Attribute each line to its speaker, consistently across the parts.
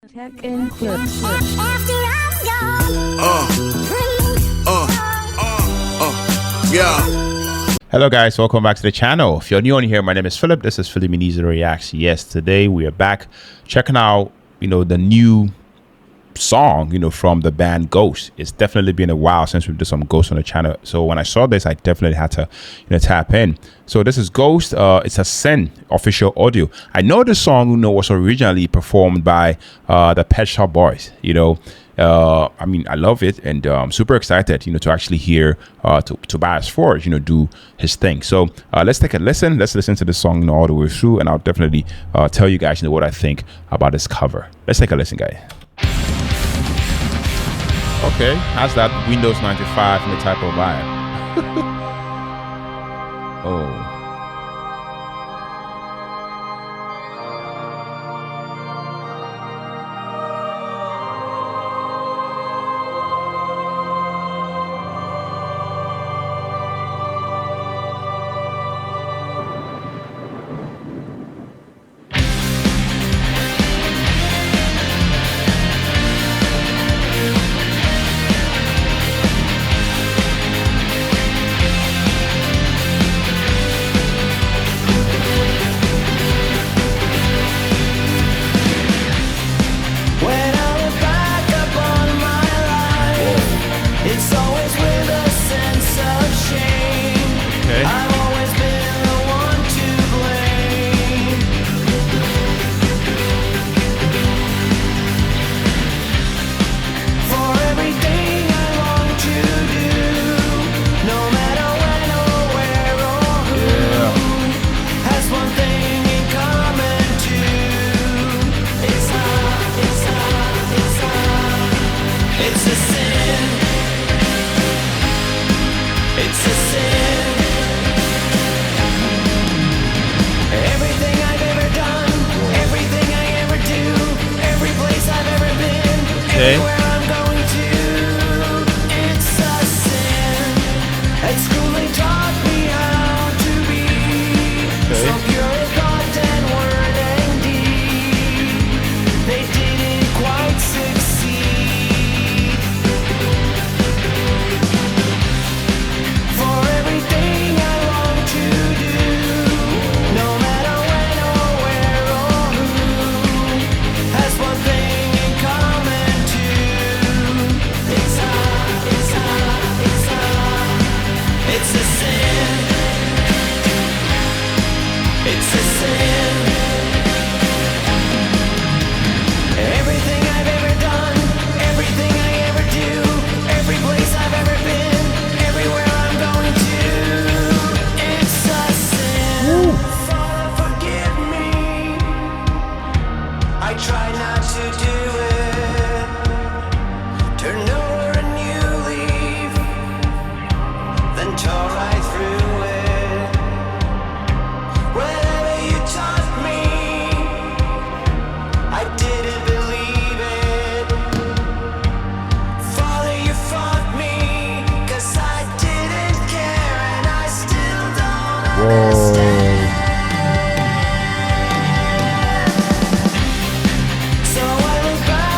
Speaker 1: Tech and clips.
Speaker 2: Yeah.
Speaker 3: Hello guys, welcome back to the channel. If you're new on here, my name is Philip. This is Philiminzyvlogs. Yes, today we are back checking out, the new song, from the band Ghost. It's definitely been a while since we did some Ghost on the channel. So when I saw this, I definitely had to, tap in. So this is Ghost. It's a Sin official audio. I know this song, was originally performed by the Pet Shop Boys. I love it, and I'm super excited, to actually hear Tobias Forge, do his thing. So let's take a listen. Let's listen to the song all the way through, and I'll definitely tell you guys, what I think about this cover. Let's take a listen, guys. Okay, has that Windows 95 and the type of vibe. Oh.
Speaker 2: Everywhere I'm going to, it's a sin. At school they taught me how to be so pure of thought and word and deed. They didn't quite succeed. For everything I long to do, no matter when or where or who, has one thing in common. It's a sin. It's a sin. Everything I've ever done, everything I ever do, every place I've ever been, everywhere I'm going to, it's a sin. Father, forgive me. I try not to do it. Turn over a new leaf, then tore right through it. Whatever you taught me, I didn't believe it. Father, you fought me, 'cause I didn't care, and I still don't understand. So I look back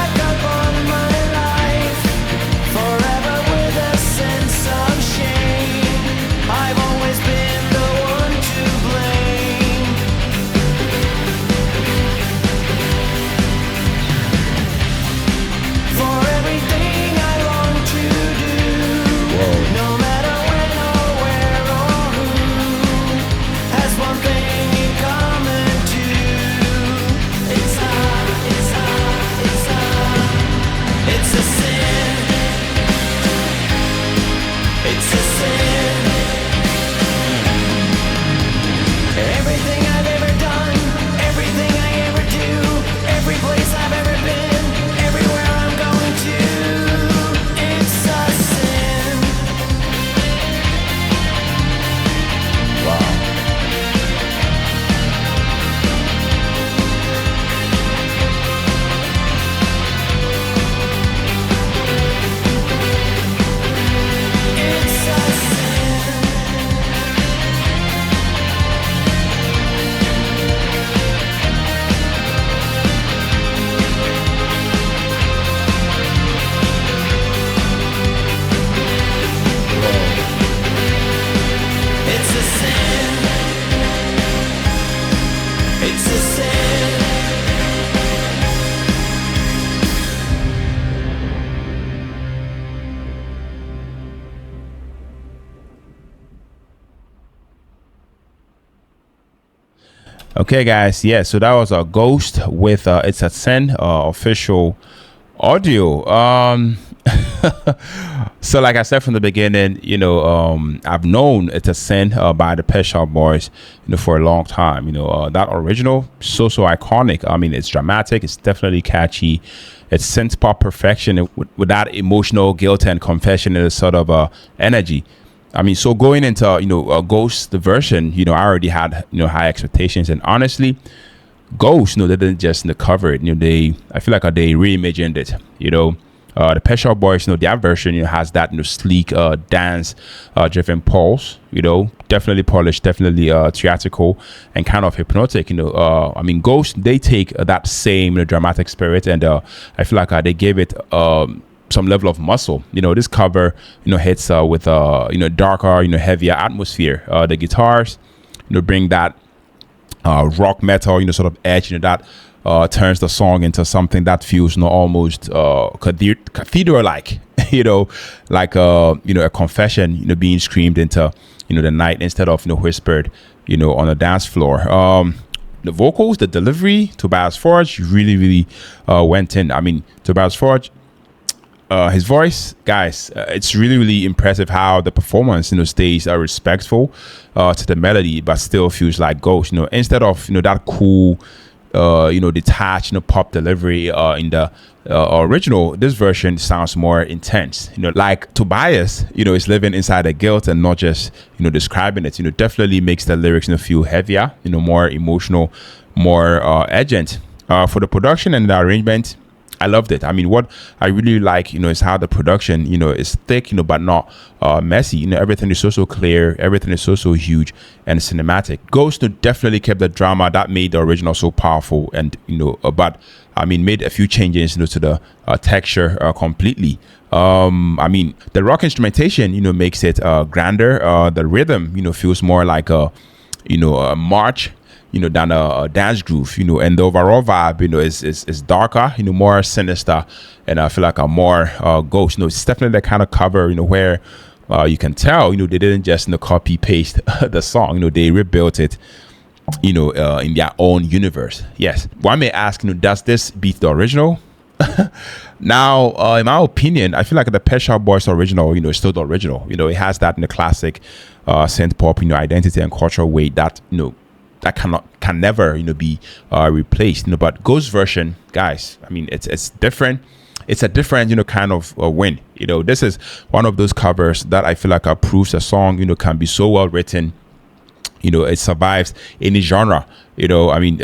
Speaker 3: Okay, guys. Yeah, so that was a Ghost with It's a Sin official audio. So like I said from the beginning, I've known It's a Sin by the Pet Shop Boys, for a long time. That original, so iconic. I mean, it's dramatic. It's definitely catchy. It's synth pop perfection with that emotional guilt and confession and a sort of energy. I mean, so going into Ghost the version, I already had high expectations, and honestly, Ghost, they didn't just cover it. I feel like they reimagined it. The Pet Shop Boys, their version, has that sleek dance driven pulse. Definitely polished, definitely theatrical, and kind of hypnotic. I mean, Ghost, they take that same dramatic spirit, and I feel like they gave it some level of muscle. This cover hits with darker, heavier atmosphere. The guitars bring that rock metal sort of edge that turns the song into something that feels almost cathedral like. Like a confession being screamed into the night instead of whispered on the dance floor. The vocals, the delivery, Tobias Forge really went in. I mean, Tobias Forge, his voice, guys, it's really impressive how the performance stays respectful to the melody, but still feels like Ghost. Instead of that cool detached pop delivery in the original, this version sounds more intense. Like Tobias is living inside the guilt and not just describing it. Definitely makes the lyrics feel heavier, more emotional, more urgent. For the production and the arrangement, I loved it. I mean, what I really like, is how the production, is thick, but not messy. Everything is so clear. Everything is so huge and cinematic. Ghost definitely kept the drama that made the original so powerful, and but I mean, made a few changes, to the texture completely. I mean, the rock instrumentation, makes it grander. The rhythm, feels more like a march than a dance groove, and the overall vibe, is darker, more sinister, and I feel like a more Ghost. It's definitely the kind of cover, where you can tell, they didn't just copy paste the song, they rebuilt it, in their own universe. Yes, one may ask, does this beat the original? Now, in my opinion, I feel like the Pet Shop Boys original, is still the original. It has that classic synth pop, identity and cultural weight that that can never be replaced. But Ghost version, guys, I mean, it's different. It's a different kind of win. This is one of those covers that I feel like proves a song can be so well written. It survives any genre. I mean,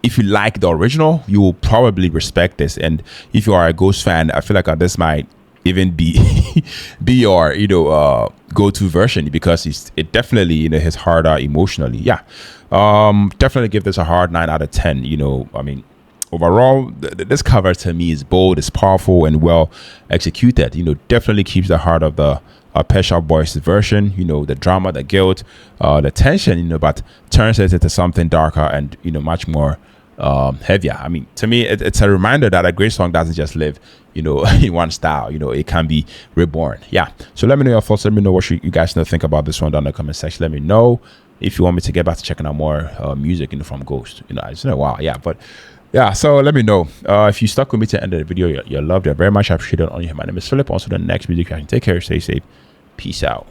Speaker 3: if you like the original, you will probably respect this, and if you are a Ghost fan, I feel like this might even be your go-to version, because it definitely hits harder emotionally. Yeah, definitely give this a hard 9 out of 10. I mean, overall, this cover to me is bold, it's powerful, and well executed. Definitely keeps the heart of the Pet Shop Boys version. The drama, the guilt, the tension, but turns it into something darker and much more heavier. I mean, to me, it's a reminder that a great song doesn't just live in one style. It can be reborn. Yeah, so let me know your thoughts. Let me know what you guys think about this one down in the comment section. Let me know if you want me to get back to checking out more music from Ghost. It's been a while. Yeah, but yeah, so let me know if you stuck with me to the end of the video. You loved it very much. I appreciate it on you. My name is Philip. Also, the next video, take care, stay safe, peace out.